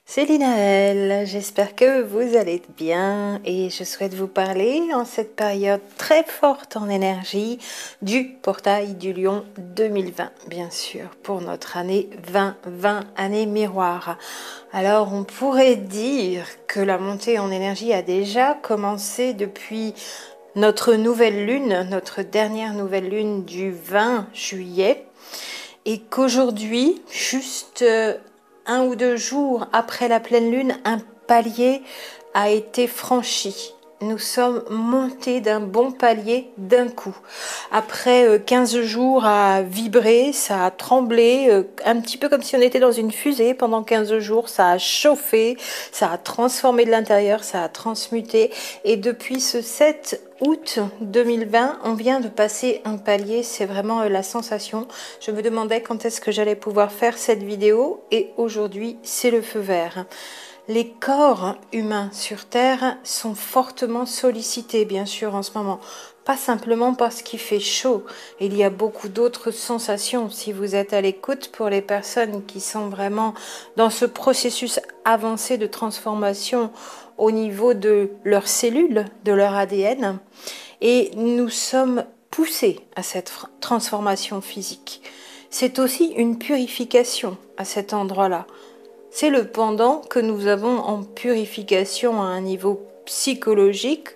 C'est Linaël, j'espère que vous allez bien et je souhaite vous parler en cette période très forte en énergie du portail du Lion 2020, bien sûr, pour notre année 2020, année miroir. Alors on pourrait dire que la montée en énergie a déjà commencé depuis notre nouvelle lune, notre dernière nouvelle lune du 20 juillet. Et qu'aujourd'hui, juste un ou deux jours après la pleine lune, un palier a été franchi. Nous sommes montés d'un bon palier d'un coup. Après 15 jours à vibrer, ça a tremblé, un petit peu comme si on était dans une fusée pendant 15 jours. Ça a chauffé, ça a transformé de l'intérieur, ça a transmuté. Et depuis ce 7 août 2020, on vient de passer un palier. C'est vraiment la sensation. Je me demandais quand est-ce que j'allais pouvoir faire cette vidéo et aujourd'hui, c'est le feu vert. Les corps humains sur Terre sont fortement sollicités, bien sûr, en ce moment. Pas simplement parce qu'il fait chaud, il y a beaucoup d'autres sensations. Si vous êtes à l'écoute, pour les personnes qui sont vraiment dans ce processus avancé de transformation au niveau de leurs cellules, de leur ADN, et nous sommes poussés à cette transformation physique. C'est aussi une purification à cet endroit-là. C'est le pendant que nous avons en purification à un niveau psychologique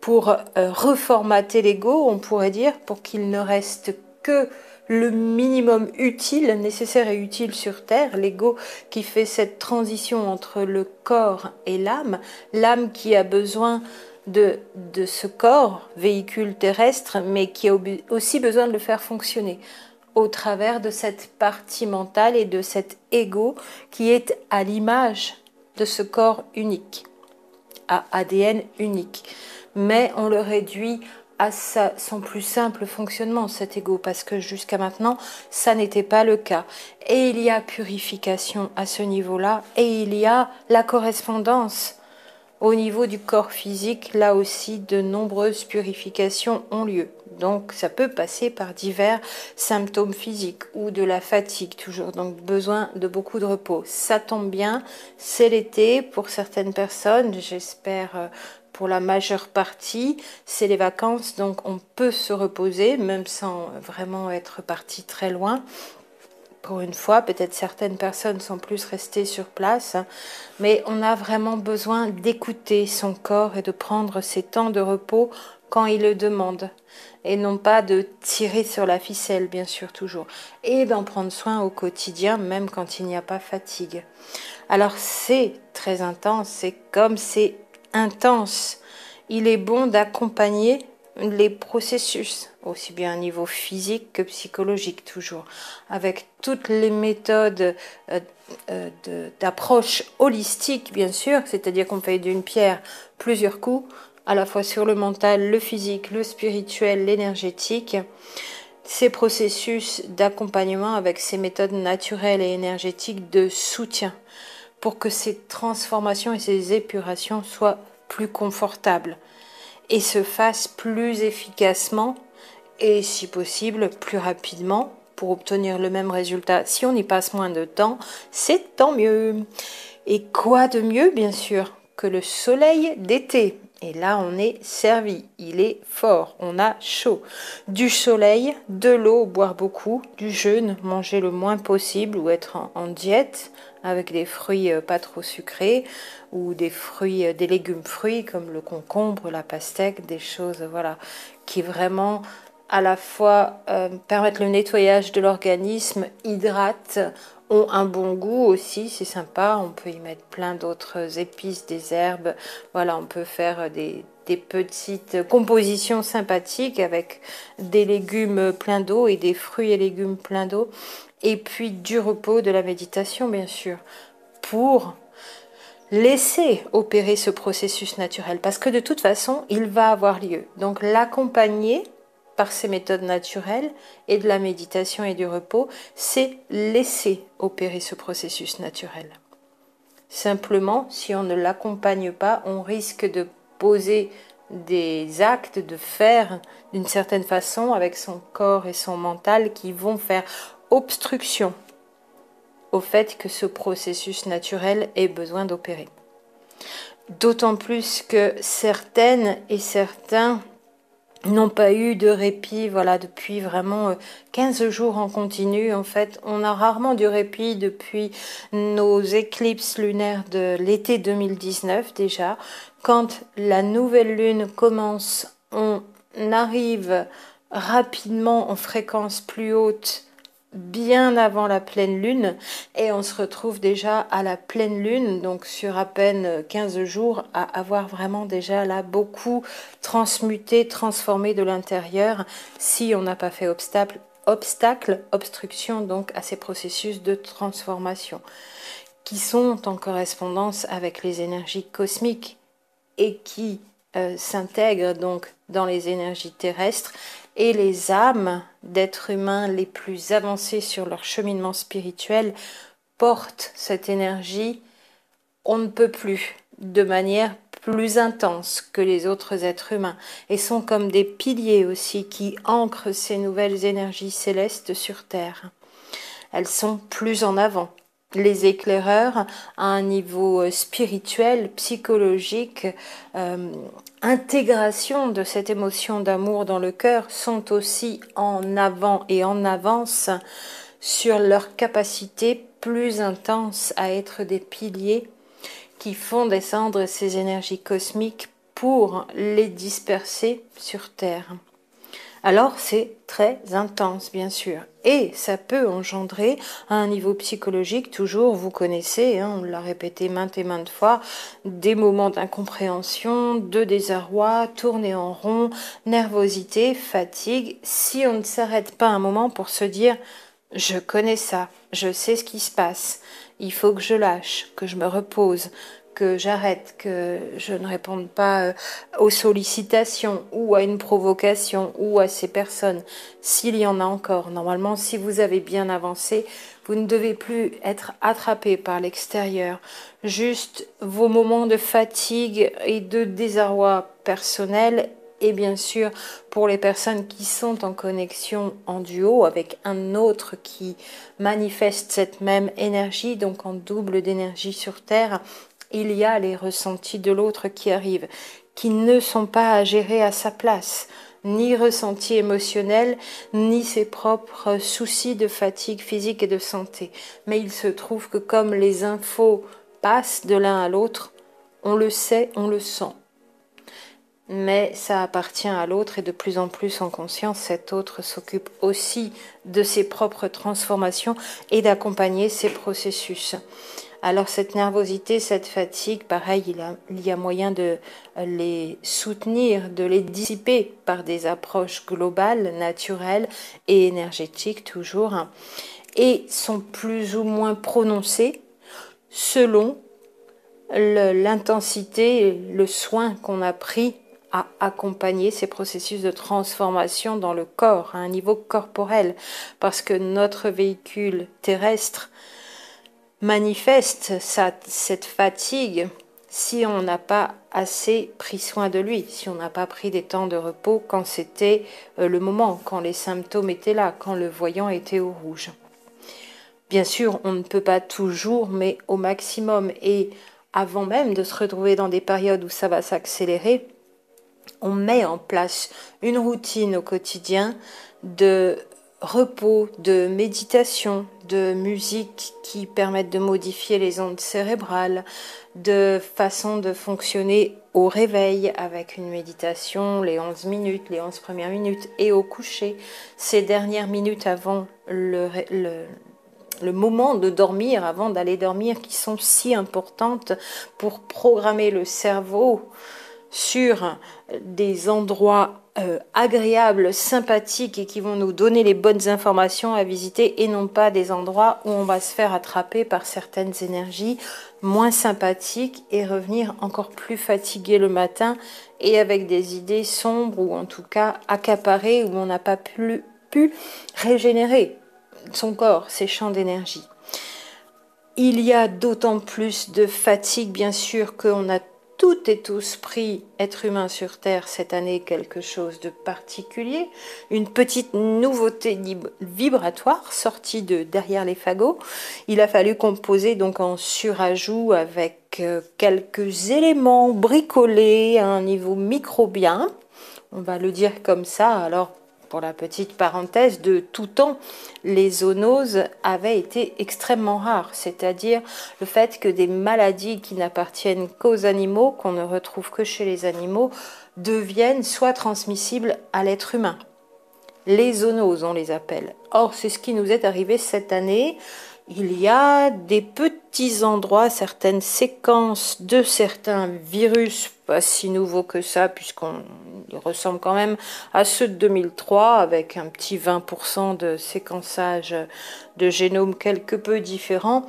pour reformater l'ego, on pourrait dire, pour qu'il ne reste que le minimum utile, nécessaire et utile sur Terre, l'ego qui fait cette transition entre le corps et l'âme qui a besoin de ce corps, véhicule terrestre, mais qui a aussi besoin de le faire fonctionner au travers de cette partie mentale et de cet ego qui est à l'image de ce corps unique, à ADN unique. Mais on le réduit à son plus simple fonctionnement, cet ego, parce que jusqu'à maintenant, ça n'était pas le cas. Et il y a purification à ce niveau-là, et il y a la correspondance. Au niveau du corps physique, là aussi, de nombreuses purifications ont lieu. Donc, ça peut passer par divers symptômes physiques ou de la fatigue, toujours. Donc, besoin de beaucoup de repos. Ça tombe bien, c'est l'été pour certaines personnes, j'espère pour la majeure partie. C'est les vacances, donc on peut se reposer, même sans vraiment être parti très loin. Pour une fois, peut-être certaines personnes sont plus restées sur place, mais on a vraiment besoin d'écouter son corps et de prendre ses temps de repos quand il le demande, et non pas de tirer sur la ficelle, bien sûr, toujours, et d'en prendre soin au quotidien, même quand il n'y a pas fatigue. Alors c'est très intense, c'est comme c'est intense. Il est bon d'accompagner les processus, aussi bien au niveau physique que psychologique toujours, avec toutes les méthodes d'approche holistique, bien sûr, c'est-à-dire qu'on fait d'une pierre plusieurs coups, à la fois sur le mental, le physique, le spirituel, l'énergétique. Ces processus d'accompagnement avec ces méthodes naturelles et énergétiques de soutien pour que ces transformations et ces épurations soient plus confortables et se fassent plus efficacement et, si possible, plus rapidement pour obtenir le même résultat. Si on y passe moins de temps, c'est tant mieux. Et quoi de mieux, bien sûr, que le soleil d'été? Et là, on est servi. Il est fort. On a chaud. Du soleil, de l'eau, boire beaucoup, du jeûne, manger le moins possible ou être en diète avec des fruits pas trop sucrés ou des fruits, des légumes fruits comme le concombre, la pastèque, des choses voilà qui vraiment à la fois permettent le nettoyage de l'organisme, hydratent, ont un bon goût aussi, c'est sympa. On peut y mettre plein d'autres épices, des herbes. Voilà, on peut faire des petites compositions sympathiques avec des légumes pleins d'eau et des fruits et légumes pleins d'eau. Et puis du repos, de la méditation, bien sûr, pour laisser opérer ce processus naturel. Parce que de toute façon, il va avoir lieu. Donc l'accompagner par ces méthodes naturelles et de la méditation et du repos, c'est laisser opérer ce processus naturel. Simplement, si on ne l'accompagne pas, on risque de poser des actes, de faire d'une certaine façon avec son corps et son mental qui vont faire obstruction au fait que ce processus naturel ait besoin d'opérer. D'autant plus que certaines et certains n'ont pas eu de répit, voilà, depuis vraiment 15 jours en continu. En fait, on a rarement du répit depuis nos éclipses lunaires de l'été 2019 déjà. Quand la nouvelle lune commence, on arrive rapidement en fréquence plus haute bien avant la pleine lune et on se retrouve déjà à la pleine lune, donc sur à peine 15 jours, à avoir vraiment déjà là beaucoup transmuté, transformé de l'intérieur si on n'a pas fait obstruction donc à ces processus de transformation qui sont en correspondance avec les énergies cosmiques et qui s'intègrent donc dans les énergies terrestres et les âmes d'êtres humains les plus avancés sur leur cheminement spirituel portent cette énergie on ne peut plus de manière plus intense que les autres êtres humains et sont comme des piliers aussi qui ancrent ces nouvelles énergies célestes sur Terre. Elles sont plus en avant. Les éclaireurs, à un niveau spirituel, psychologique, intégration de cette émotion d'amour dans le cœur, sont aussi en avant et en avance sur leur capacité plus intense à être des piliers qui font descendre ces énergies cosmiques pour les disperser sur Terre. Alors c'est très intense bien sûr et ça peut engendrer à un niveau psychologique toujours, vous connaissez, on l'a répété maintes et maintes fois, des moments d'incompréhension, de désarroi, tourner en rond, nervosité, fatigue, si on ne s'arrête pas un moment pour se dire je connais ça, je sais ce qui se passe, il faut que je lâche, que je me repose, que j'arrête, que je ne réponde pas aux sollicitations ou à une provocation ou à ces personnes, s'il y en a encore. Normalement, si vous avez bien avancé, vous ne devez plus être attrapé par l'extérieur. Juste vos moments de fatigue et de désarroi personnel et bien sûr pour les personnes qui sont en connexion en duo avec un autre qui manifeste cette même énergie, donc en double d'énergie sur Terre, il y a les ressentis de l'autre qui arrivent, qui ne sont pas à gérer à sa place, ni ressentis émotionnels, ni ses propres soucis de fatigue physique et de santé. Mais il se trouve que comme les infos passent de l'un à l'autre, on le sait, on le sent. Mais ça appartient à l'autre et de plus en plus en conscience, cet autre s'occupe aussi de ses propres transformations et d'accompagner ces processus. Alors cette nervosité, cette fatigue, pareil, il y a moyen de les soutenir, de les dissiper par des approches globales, naturelles et énergétiques toujours, et sont plus ou moins prononcées selon l'intensité, le soin qu'on a pris à accompagner ces processus de transformation dans le corps, à un niveau corporel, parce que notre véhicule terrestre manifeste cette fatigue si on n'a pas assez pris soin de lui, si on n'a pas pris des temps de repos quand c'était le moment, quand les symptômes étaient là, quand le voyant était au rouge. Bien sûr, on ne peut pas toujours, mais au maximum. Et avant même de se retrouver dans des périodes où ça va s'accélérer, on met en place une routine au quotidien de repos, de méditation, de musique qui permettent de modifier les ondes cérébrales, de façon de fonctionner au réveil avec une méditation, les 11 minutes, les 11 premières minutes, et au coucher, ces dernières minutes avant le moment de dormir, avant d'aller dormir, qui sont si importantes pour programmer le cerveau sur des endroits agréables, sympathiques et qui vont nous donner les bonnes informations à visiter et non pas des endroits où on va se faire attraper par certaines énergies moins sympathiques et revenir encore plus fatigué le matin et avec des idées sombres ou en tout cas accaparées où on n'a pas pu régénérer son corps, ses champs d'énergie. Il y a d'autant plus de fatigue bien sûr qu'on a toutes et tous pris, êtres humains sur Terre, cette année, quelque chose de particulier, une petite nouveauté vibratoire sortie de derrière les fagots. Il a fallu composer donc en surajout avec quelques éléments bricolés à un niveau microbien, on va le dire comme ça. Alors, pour la petite parenthèse, de tout temps, les zoonoses avaient été extrêmement rares, c'est-à-dire le fait que des maladies qui n'appartiennent qu'aux animaux, qu'on ne retrouve que chez les animaux, deviennent soit transmissibles à l'être humain. Les zoonoses, on les appelle. Or, c'est ce qui nous est arrivé cette année. Il y a des petits endroits, certaines séquences de certains virus, pas si nouveaux que ça, puisqu'on ressemble quand même à ceux de 2003, avec un petit 20% de séquençage de génome quelque peu différent,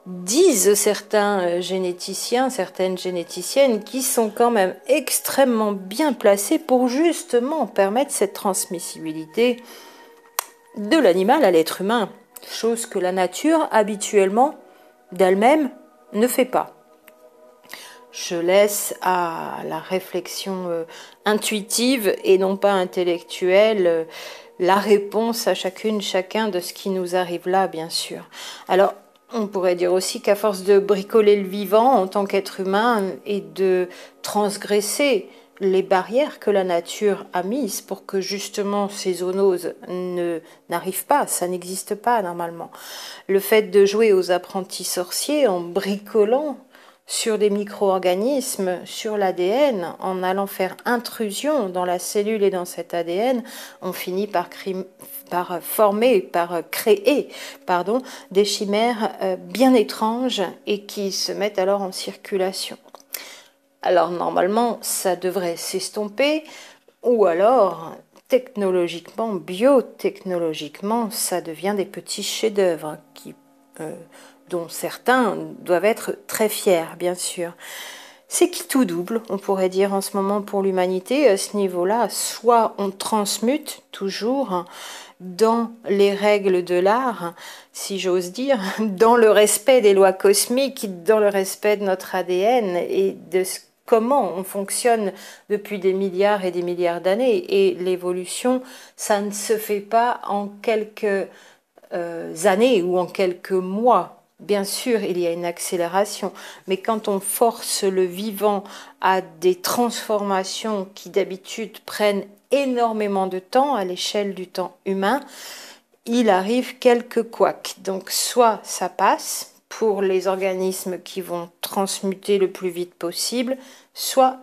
disent certains généticiens, certaines généticiennes, qui sont quand même extrêmement bien placés pour justement permettre cette transmissibilité de l'animal à l'être humain. Chose que la nature, habituellement, d'elle-même, ne fait pas. Je laisse à la réflexion intuitive et non pas intellectuelle la réponse à chacune, chacun de ce qui nous arrive là, bien sûr. Alors, on pourrait dire aussi qu'à force de bricoler le vivant en tant qu'être humain et de transgresser les barrières que la nature a mises pour que justement ces zoonoses n'arrivent pas, ça n'existe pas normalement. Le fait de jouer aux apprentis sorciers en bricolant sur des micro-organismes, sur l'ADN, en allant faire intrusion dans la cellule et dans cet ADN, on finit par créer des chimères bien étranges et qui se mettent alors en circulation. Alors normalement, ça devrait s'estomper, ou alors, technologiquement, biotechnologiquement, ça devient des petits chefs-d'œuvre dont certains doivent être très fiers, bien sûr. C'est qui tout double, on pourrait dire en ce moment pour l'humanité, à ce niveau-là. Soit on transmute toujours dans les règles de l'art, si j'ose dire, dans le respect des lois cosmiques, dans le respect de notre ADN et de comment on fonctionne depuis des milliards et des milliards d'années. Et l'évolution, ça ne se fait pas en quelques années ou en quelques mois. Bien sûr, il y a une accélération, mais quand on force le vivant à des transformations qui d'habitude prennent énormément de temps à l'échelle du temps humain, il arrive quelques couacs. Donc soit ça passe pour les organismes qui vont transmuter le plus vite possible, soit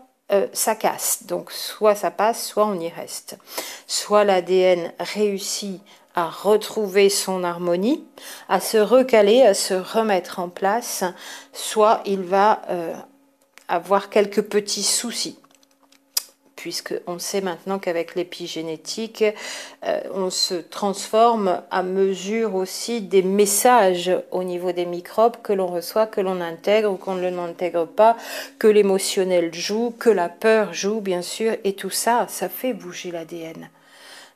ça casse. Donc soit ça passe, soit on y reste. Soit l'ADN réussit à retrouver son harmonie, à se recaler, à se remettre en place, soit il va avoir quelques petits soucis. Puisqu'on sait maintenant qu'avec l'épigénétique, on se transforme à mesure aussi des messages au niveau des microbes que l'on reçoit, que l'on intègre ou qu'on ne l'intègre pas, que l'émotionnel joue, que la peur joue, bien sûr, et tout ça, ça fait bouger l'ADN.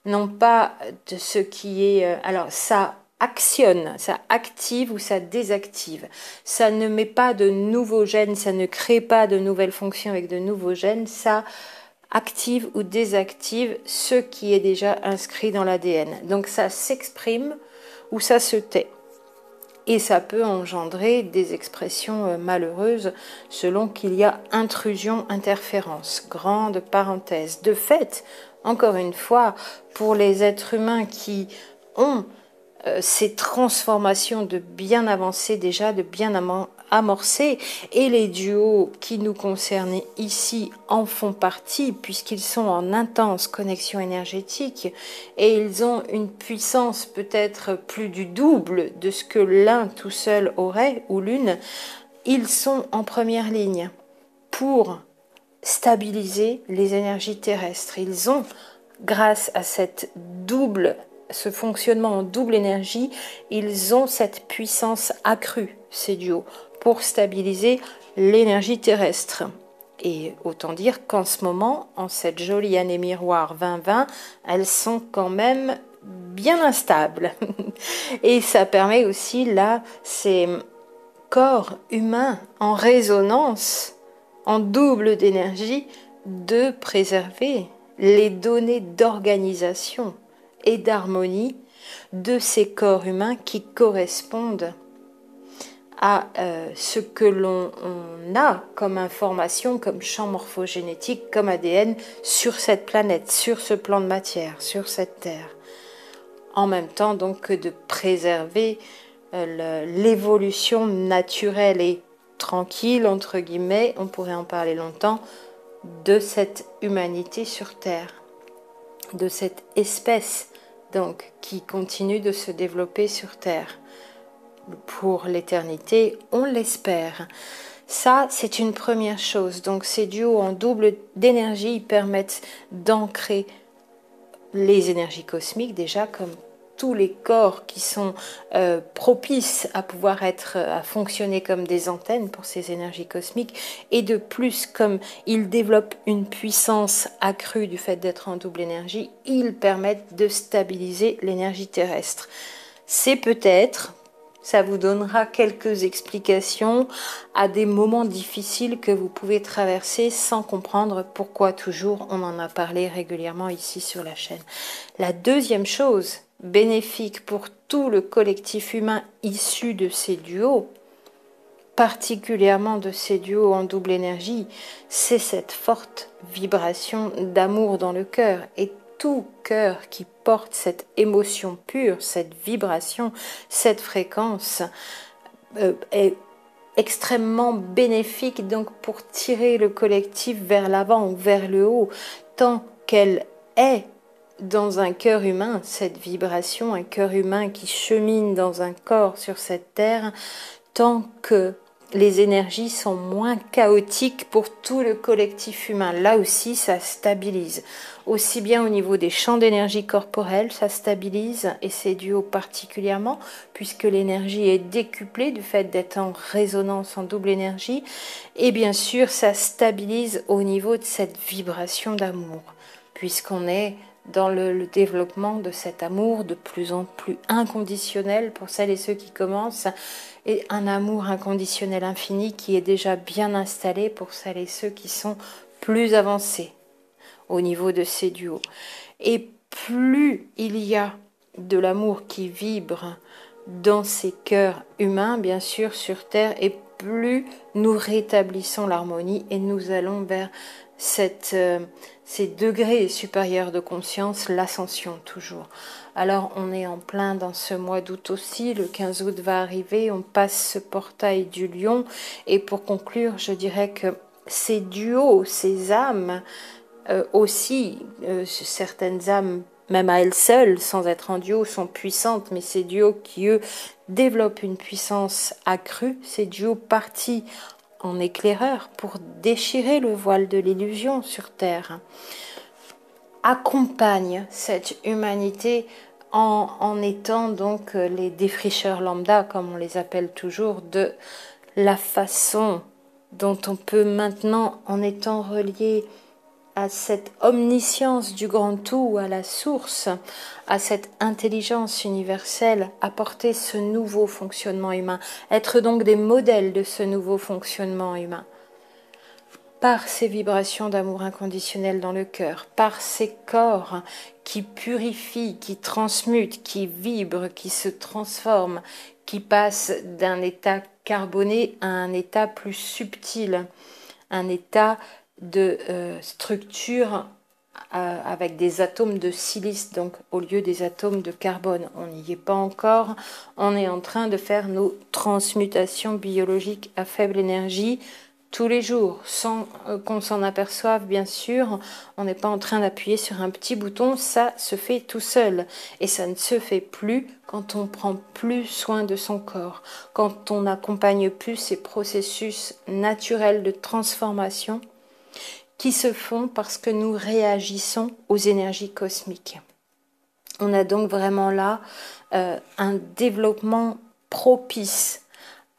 Non pas de ce qui est... alors ça actionne, ça active ou ça désactive. Ça ne met pas de nouveaux gènes, ça ne crée pas de nouvelles fonctions avec de nouveaux gènes, ça active ou désactive ce qui est déjà inscrit dans l'ADN. Donc ça s'exprime ou ça se tait. Et ça peut engendrer des expressions malheureuses selon qu'il y a intrusion, interférence. Grande parenthèse. De fait, encore une fois, pour les êtres humains qui ont ces transformations de bien avancées déjà, de bien amorcées, et les duos qui nous concernent ici en font partie puisqu'ils sont en intense connexion énergétique et ils ont une puissance peut-être plus du double de ce que l'un tout seul aurait ou l'une. Ils sont en première ligne pour stabiliser les énergies terrestres. Ils ont, grâce à ce fonctionnement en double énergie, ils ont cette puissance accrue, ces duos, pour stabiliser l'énergie terrestre. Et autant dire qu'en ce moment, en cette jolie année miroir 2020, elles sont quand même bien instables. Et ça permet aussi, là, ces corps humains en résonance en double d'énergie de préserver les données d'organisation et d'harmonie de ces corps humains qui correspondent à ce que l'on a comme information, comme champ morphogénétique, comme ADN sur cette planète, sur ce plan de matière, sur cette Terre. En même temps donc que de préserver l'évolution naturelle et tranquille, entre guillemets, on pourrait en parler longtemps, de cette humanité sur Terre, de cette espèce donc qui continue de se développer sur Terre. Pour l'éternité, on l'espère. Ça, c'est une première chose. Donc ces duos en double d'énergie permettent d'ancrer les énergies cosmiques déjà comme tous les corps qui sont propices à pouvoir à fonctionner comme des antennes pour ces énergies cosmiques, et de plus, comme ils développent une puissance accrue du fait d'être en double énergie, ils permettent de stabiliser l'énergie terrestre. C'est peut-être, ça vous donnera quelques explications à des moments difficiles que vous pouvez traverser sans comprendre pourquoi toujours on en a parlé régulièrement ici sur la chaîne. La deuxième chose bénéfique pour tout le collectif humain issu de ces duos, particulièrement de ces duos en double énergie, c'est cette forte vibration d'amour dans le cœur. Et tout cœur qui porte cette émotion pure, cette vibration, cette fréquence est extrêmement bénéfique donc pour tirer le collectif vers l'avant ou vers le haut, tant qu'elle est dans un cœur humain, cette vibration, un cœur humain qui chemine dans un corps sur cette terre, tant que les énergies sont moins chaotiques pour tout le collectif humain. Là aussi, ça stabilise. Aussi bien au niveau des champs d'énergie corporelle, ça stabilise, et c'est duo particulièrement, puisque l'énergie est décuplée du fait d'être en résonance en double énergie. Et bien sûr, ça stabilise au niveau de cette vibration d'amour, puisqu'on est dans le développement de cet amour de plus en plus inconditionnel pour celles et ceux qui commencent, et un amour inconditionnel infini qui est déjà bien installé pour celles et ceux qui sont plus avancés au niveau de ces duos. Et plus il y a de l'amour qui vibre dans ces cœurs humains, bien sûr, sur Terre, et plus nous rétablissons l'harmonie et nous allons vers ces degrés supérieurs de conscience, l'ascension toujours. Alors on est en plein dans ce mois d'août aussi, le 15 août va arriver, on passe ce portail du lion, et pour conclure, je dirais que ces duos, ces âmes, certaines âmes, même à elles seules, sans être en duo, sont puissantes, mais ces duos qui, eux, développent une puissance accrue, ces duos partis en éclaireur pour déchirer le voile de l'illusion sur Terre, accompagnent cette humanité en étant donc les défricheurs lambda, comme on les appelle toujours, de la façon dont on peut maintenant, en étant relié à cette omniscience du grand tout, à la source, à cette intelligence universelle, apporter ce nouveau fonctionnement humain, être donc des modèles de ce nouveau fonctionnement humain, par ces vibrations d'amour inconditionnel dans le cœur, par ces corps qui purifient, qui transmutent, qui vibrent, qui se transforment, qui passent d'un état carboné à un état plus subtil, un état de structure avec des atomes de silice, donc au lieu des atomes de carbone. On n'y est pas encore, on est en train de faire nos transmutations biologiques à faible énergie tous les jours, sans qu'on s'en aperçoive bien sûr. On n'est pas en train d'appuyer sur un petit bouton, ça se fait tout seul, et ça ne se fait plus quand on prend plus soin de son corps, quand on n'accompagne plus ces processus naturels de transformation qui se font parce que nous réagissons aux énergies cosmiques. On a donc vraiment là un développement propice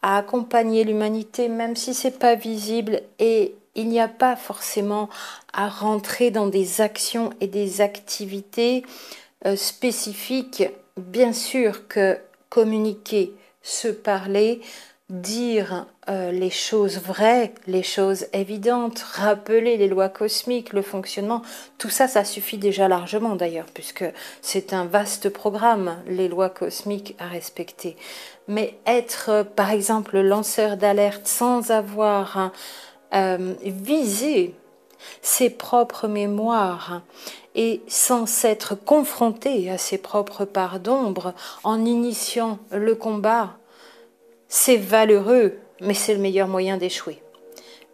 à accompagner l'humanité, même si c'est pas visible, et il n'y a pas forcément à rentrer dans des actions et des activités spécifiques. Bien sûr que communiquer, se parler, dire les choses vraies, les choses évidentes, rappeler les lois cosmiques, le fonctionnement, tout ça, ça suffit déjà largement d'ailleurs, puisque c'est un vaste programme, les lois cosmiques à respecter. Mais être, par exemple, lanceur d'alerte sans avoir visé ses propres mémoires et sans s'être confronté à ses propres parts d'ombre en initiant le combat, c'est valeureux, mais c'est le meilleur moyen d'échouer.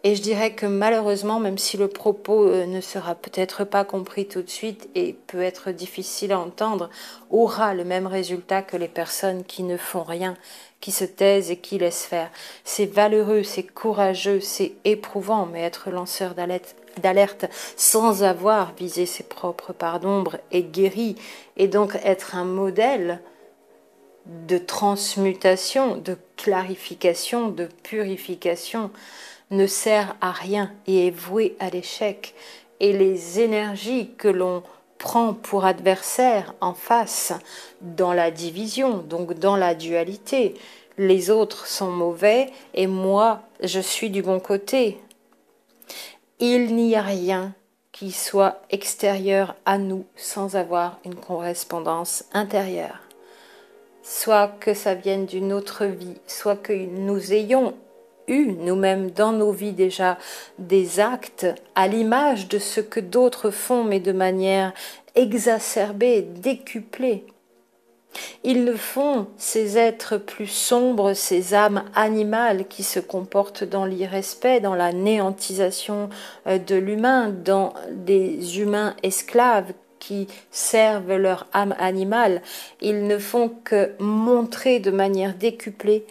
Et je dirais que malheureusement, même si le propos ne sera peut-être pas compris tout de suite et peut être difficile à entendre, aura le même résultat que les personnes qui ne font rien, qui se taisent et qui laissent faire. C'est valeureux, c'est courageux, c'est éprouvant, mais être lanceur d'alerte sans avoir visé ses propres parts d'ombre est guéri, et donc être un modèle de transmutation, de clarification, de purification, ne sert à rien et est voué à l'échec. Et les énergies que l'on prend pour adversaire en face, dans la division, donc dans la dualité, les autres sont mauvais et moi, je suis du bon côté. Il n'y a rien qui soit extérieur à nous sans avoir une correspondance intérieure. Soit que ça vienne d'une autre vie, soit que nous ayons eu nous-mêmes dans nos vies déjà des actes à l'image de ce que d'autres font, mais de manière exacerbée, décuplée. Ils le font, ces êtres plus sombres, ces âmes animales qui se comportent dans l'irrespect, dans la néantisation de l'humain, dans des humains esclaves qui servent leur âme animale. Ils ne font que montrer de manière décuplée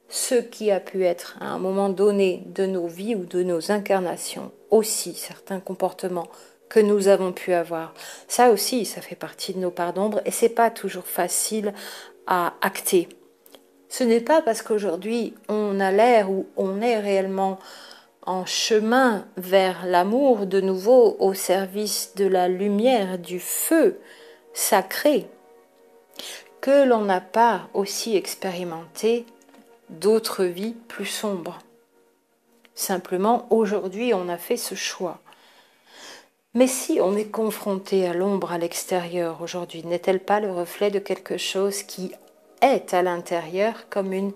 ce qui a pu être à un moment donné de nos vies ou de nos incarnations, aussi certains comportements que nous avons pu avoir. Ça aussi, ça fait partie de nos parts d'ombre et c'est pas toujours facile à acter. Ce n'est pas parce qu'aujourd'hui on a l'air ou on est réellement en chemin vers l'amour de nouveau au service de la lumière, du feu sacré, que l'on n'a pas aussi expérimenté d'autres vies plus sombres. Simplement, aujourd'hui, on a fait ce choix. Mais si on est confronté à l'ombre à l'extérieur aujourd'hui, n'est-elle pas le reflet de quelque chose qui est à l'intérieur comme une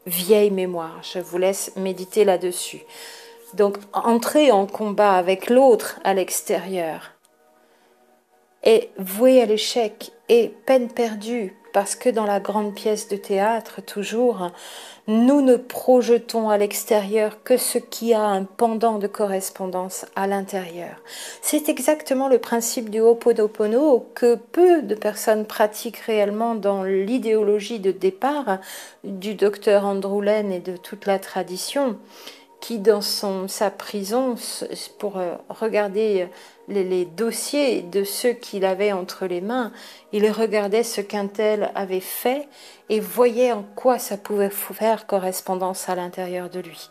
vieille mémoire? Je vous laisse méditer là-dessus. Donc, entrer en combat avec l'autre à l'extérieur est voué à l'échec et peine perdue, parce que dans la grande pièce de théâtre, toujours, nous ne projetons à l'extérieur que ce qui a un pendant de correspondance à l'intérieur. C'est exactement le principe du Ho'oponopono que peu de personnes pratiquent réellement dans l'idéologie de départ du docteur Andrew Lane et de toute la tradition, qui dans sa prison, pour regarder les dossiers de ceux qu'il avait entre les mains, il regardait ce qu'un tel avait fait et voyait en quoi ça pouvait faire correspondance à l'intérieur de lui.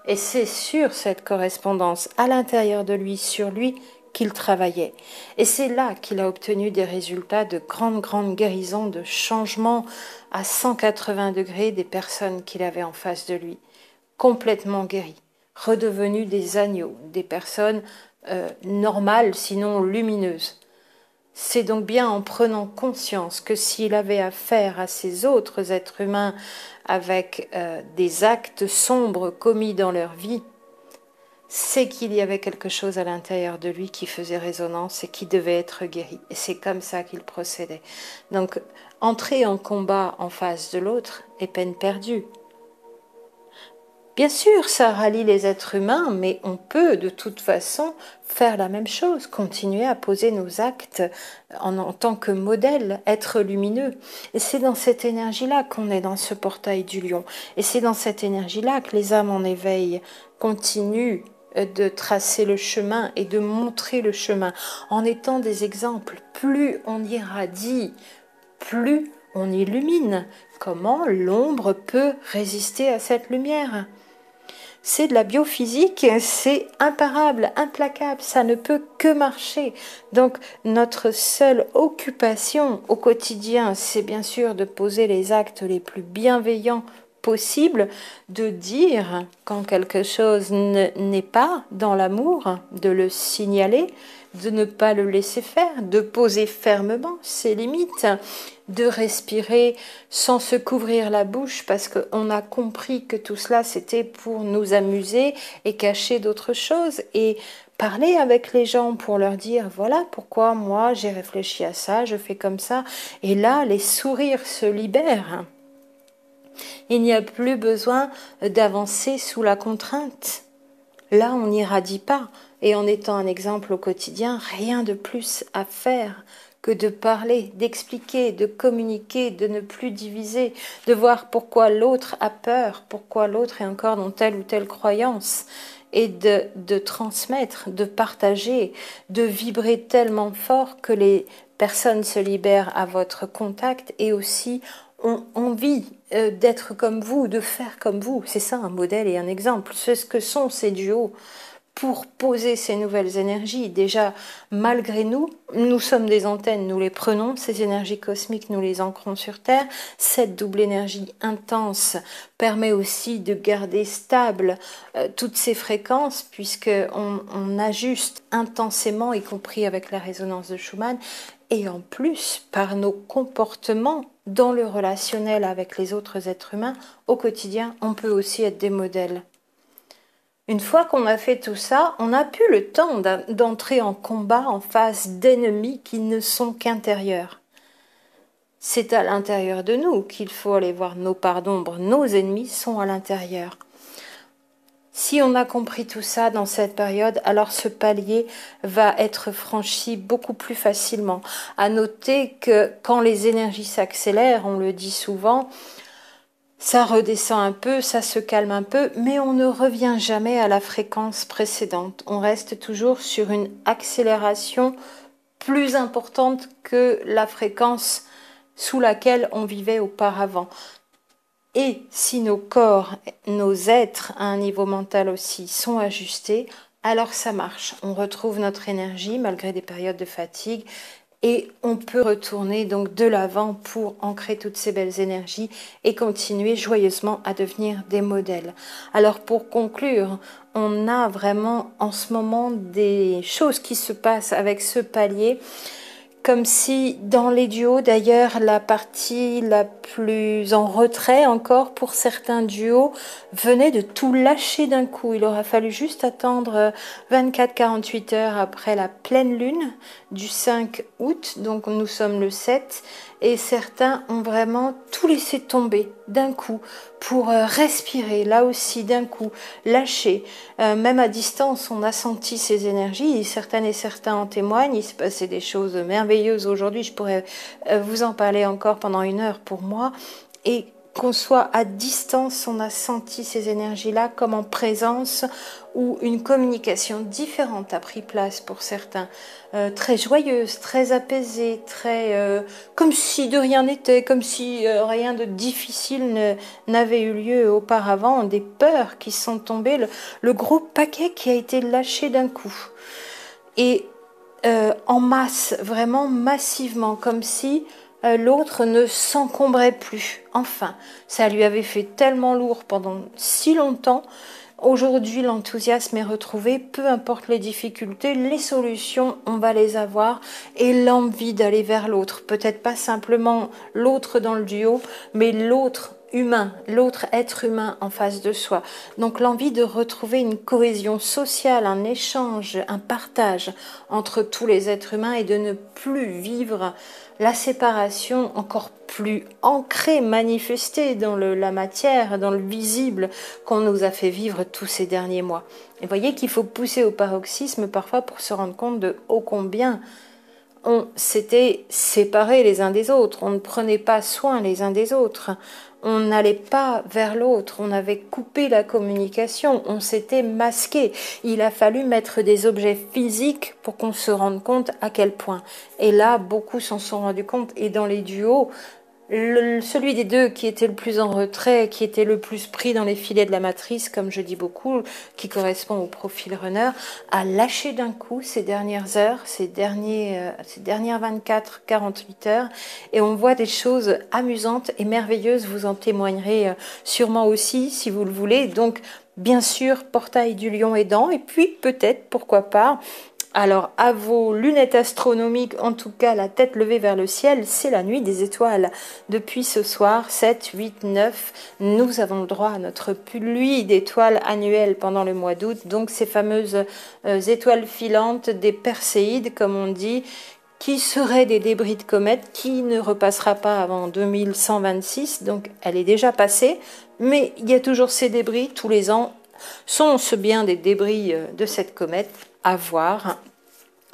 Et c'est sur cette correspondance à l'intérieur de lui, sur lui, qu'il travaillait. Et c'est là qu'il a obtenu des résultats de grandes guérisons, de changements à 180 degrés des personnes qu'il avait en face de lui. Complètement guéris, redevenus des agneaux, des personnes normales, sinon lumineuses. C'est donc bien en prenant conscience que s'il avait affaire à ces autres êtres humains avec des actes sombres commis dans leur vie, c'est qu'il y avait quelque chose à l'intérieur de lui qui faisait résonance et qui devait être guéri. Et c'est comme ça qu'il procédait. Donc, entrer en combat en face de l'autre est peine perdue. Bien sûr, ça rallie les êtres humains, mais on peut de toute façon faire la même chose, continuer à poser nos actes en tant que modèle, être lumineux. Et c'est dans cette énergie-là qu'on est dans ce portail du lion. Et c'est dans cette énergie-là que les âmes en éveil continuent de tracer le chemin et de montrer le chemin en étant des exemples. Plus on irradie, plus on illumine. Comment l'ombre peut résister à cette lumière ? C'est de la biophysique, c'est imparable, implacable, ça ne peut que marcher. Donc notre seule occupation au quotidien, c'est bien sûr de poser les actes les plus bienveillants possible de dire quand quelque chose n'est pas dans l'amour, de le signaler, de ne pas le laisser faire, de poser fermement ses limites, de respirer sans se couvrir la bouche parce qu'on a compris que tout cela c'était pour nous amuser et cacher d'autres choses, et parler avec les gens pour leur dire voilà pourquoi moi j'ai réfléchi à ça, je fais comme ça, et là les sourires se libèrent. Il n'y a plus besoin d'avancer sous la contrainte. Là on n'irradie pas, et en étant un exemple au quotidien, rien de plus à faire que de parler, d'expliquer, de communiquer, de ne plus diviser, de voir pourquoi l'autre a peur, pourquoi l'autre est encore dans telle ou telle croyance, et de transmettre, de partager, de vibrer tellement fort que les personnes se libèrent à votre contact et aussi ont envie d'être comme vous, de faire comme vous. C'est ça un modèle et un exemple. C'est ce que sont ces duos pour poser ces nouvelles énergies. Déjà, malgré nous, nous sommes des antennes, nous les prenons, ces énergies cosmiques, nous les ancrons sur Terre. Cette double énergie intense permet aussi de garder stable toutes ces fréquences, puisqu'on ajuste intensément, y compris avec la résonance de Schumann, et en plus, par nos comportements dans le relationnel avec les autres êtres humains, au quotidien, on peut aussi être des modèles. Une fois qu'on a fait tout ça, on n'a plus le temps d'entrer en combat en face d'ennemis qui ne sont qu'intérieurs. C'est à l'intérieur de nous qu'il faut aller voir nos parts d'ombre. Nos ennemis sont à l'intérieur. Si on a compris tout ça dans cette période, alors ce palier va être franchi beaucoup plus facilement. À noter que quand les énergies s'accélèrent, on le dit souvent, ça redescend un peu, ça se calme un peu, mais on ne revient jamais à la fréquence précédente. On reste toujours sur une accélération plus importante que la fréquence sous laquelle on vivait auparavant. Et si nos corps, nos êtres à un niveau mental aussi sont ajustés, alors ça marche. On retrouve notre énergie malgré des périodes de fatigue. Et on peut retourner donc de l'avant pour ancrer toutes ces belles énergies et continuer joyeusement à devenir des modèles. Alors pour conclure, on a vraiment en ce moment des choses qui se passent avec ce palier, comme si dans les duos, d'ailleurs, la partie la plus en retrait encore pour certains duos venait de tout lâcher d'un coup. Il aura fallu juste attendre 24-48 heures après la pleine lune du 5 août, donc nous sommes le 7, et certains ont vraiment tout laissé tomber d'un coup pour respirer, là aussi d'un coup, lâcher. Même à distance, on a senti ces énergies, certaines et certains en témoignent, il s'est passé des choses merveilleuses aujourd'hui, je pourrais vous en parler encore pendant 1 heure pour moi, et qu'on soit à distance, on a senti ces énergies-là comme en présence, où une communication différente a pris place pour certains, très joyeuse, très apaisée, très comme si de rien n'était, comme si rien de difficile n'avait eu lieu auparavant, des peurs qui sont tombées, le gros paquet qui a été lâché d'un coup. Et en masse, vraiment massivement, comme si l'autre ne s'encombrait plus. Enfin, ça lui avait fait tellement lourd pendant si longtemps. Aujourd'hui, l'enthousiasme est retrouvé, peu importe les difficultés, les solutions, on va les avoir, et l'envie d'aller vers l'autre. Peut-être pas simplement l'autre dans le duo, mais l'autre humain, l'autre être humain en face de soi. Donc l'envie de retrouver une cohésion sociale, un échange, un partage entre tous les êtres humains, et de ne plus vivre la séparation encore plus ancrée, manifestée dans la matière, dans le visible qu'on nous a fait vivre tous ces derniers mois. Et voyez qu'il faut pousser au paroxysme parfois pour se rendre compte de ô combien on s'était séparés les uns des autres, on ne prenait pas soin les uns des autres, on n'allait pas vers l'autre, on avait coupé la communication, on s'était masqué. Il a fallu mettre des objets physiques pour qu'on se rende compte à quel point. Et là, beaucoup s'en sont rendus compte, et dans les duos, Celui des deux qui était le plus en retrait, qui était le plus pris dans les filets de la matrice, comme je dis beaucoup, qui correspond au profil runner, a lâché d'un coup ces dernières heures, ces dernières 24-48 heures, et on voit des choses amusantes et merveilleuses, vous en témoignerez sûrement aussi, si vous le voulez. Donc, bien sûr, portail du lion aidant, et puis peut-être, pourquoi pas, alors, à vos lunettes astronomiques, en tout cas la tête levée vers le ciel, c'est la nuit des étoiles. Depuis ce soir, 7, 8, 9, nous avons le droit à notre pluie d'étoiles annuelles pendant le mois d'août. Donc, ces fameuses étoiles filantes, des perséides, comme on dit, qui seraient des débris de comète, qui ne repassera pas avant 2126. Donc, elle est déjà passée, mais il y a toujours ces débris tous les ans. Sont-ce bien des débris de cette comète? À voir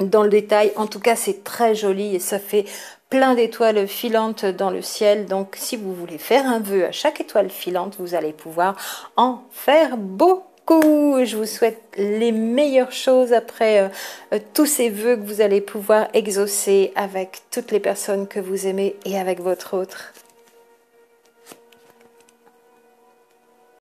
dans le détail. En tout cas, c'est très joli et ça fait plein d'étoiles filantes dans le ciel. Donc, si vous voulez faire un vœu à chaque étoile filante, vous allez pouvoir en faire beaucoup. Je vous souhaite les meilleures choses après tous ces vœux que vous allez pouvoir exaucer avec toutes les personnes que vous aimez et avec votre autre.